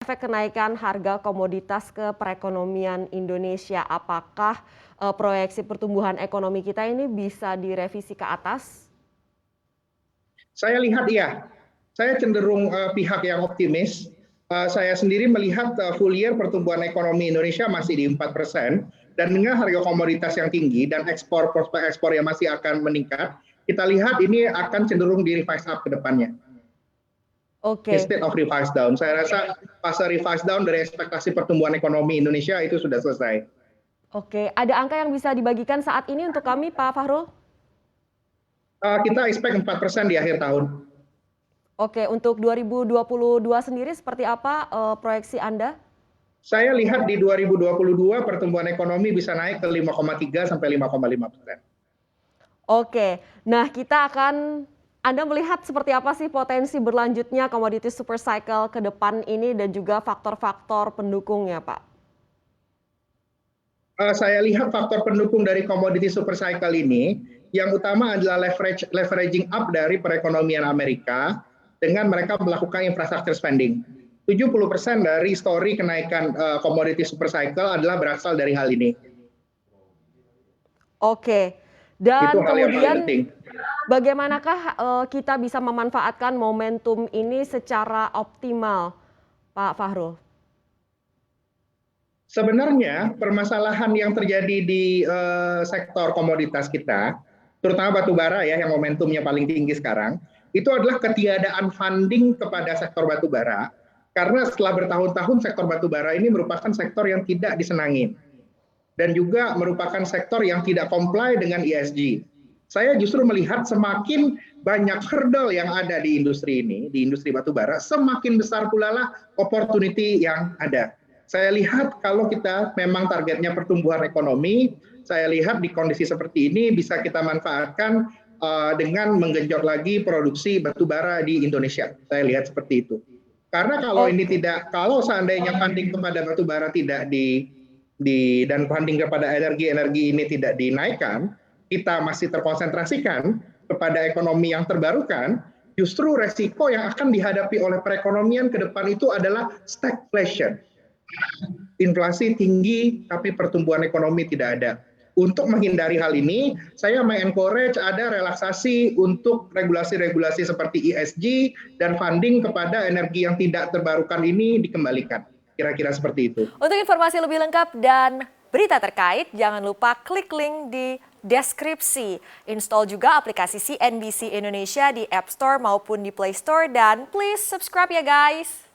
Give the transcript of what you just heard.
Efek kenaikan harga komoditas ke perekonomian Indonesia, apakah proyeksi pertumbuhan ekonomi kita ini bisa direvisi ke atas? Saya lihat iya, saya cenderung pihak yang optimis. Saya sendiri melihat full year pertumbuhan ekonomi Indonesia masih di 4%, dan dengan harga komoditas yang tinggi dan prospek ekspor yang masih akan meningkat, kita lihat ini akan cenderung di revise up ke depannya. Oke, Instead of revise down. Saya rasa fase revise down dari ekspektasi pertumbuhan ekonomi Indonesia itu sudah selesai. oke. Ada angka yang bisa dibagikan saat ini untuk kami, Pak Fahrul? Kita expect 4% di akhir tahun. Oke, untuk 2022 sendiri seperti apa proyeksi Anda? Saya lihat di 2022 pertumbuhan ekonomi bisa naik ke 5,3 sampai 5,5%. Oke, nah Anda melihat seperti apa sih potensi berlanjutnya komoditi super cycle ke depan ini dan juga faktor-faktor pendukungnya, Pak? Saya lihat faktor pendukung dari komoditi super cycle ini, yang utama adalah leveraging up dari perekonomian Amerika dengan mereka melakukan infrastructure spending. 70% dari story kenaikan komoditi super cycle adalah berasal dari hal ini. Oke, Itu dan hal yang paling kemudian penting. bagaimanakah kita bisa memanfaatkan momentum ini secara optimal, Pak Fahrul? Sebenarnya permasalahan yang terjadi di sektor komoditas kita, terutama batu bara ya yang momentumnya paling tinggi sekarang, itu adalah ketiadaan funding kepada sektor batu bara, karena setelah bertahun-tahun sektor batu bara ini merupakan sektor yang tidak disenangi dan juga merupakan sektor yang tidak comply dengan ESG. Saya justru melihat semakin banyak hurdle yang ada di industri ini, di industri batu bara, semakin besar pula lah opportunity yang ada. Saya lihat kalau kita memang targetnya pertumbuhan ekonomi, saya lihat di kondisi seperti ini bisa kita manfaatkan dengan menggenjot lagi produksi batu bara di Indonesia. Saya lihat seperti itu. Karena Oke. kalau seandainya funding kepada batu bara tidak dan funding kepada energi ini tidak dinaikkan, kita masih terkonsentrasikan kepada ekonomi yang terbarukan, justru resiko yang akan dihadapi oleh perekonomian ke depan itu adalah stagflation. Inflasi tinggi tapi pertumbuhan ekonomi tidak ada. Untuk menghindari hal ini, saya mengencourage ada relaksasi untuk regulasi-regulasi seperti ESG dan funding kepada energi yang tidak terbarukan ini dikembalikan. Kira-kira seperti itu. Untuk informasi lebih lengkap dan berita terkait, jangan lupa klik link di deskripsi. Install juga aplikasi CNBC Indonesia di App Store maupun di Play Store dan please subscribe ya guys.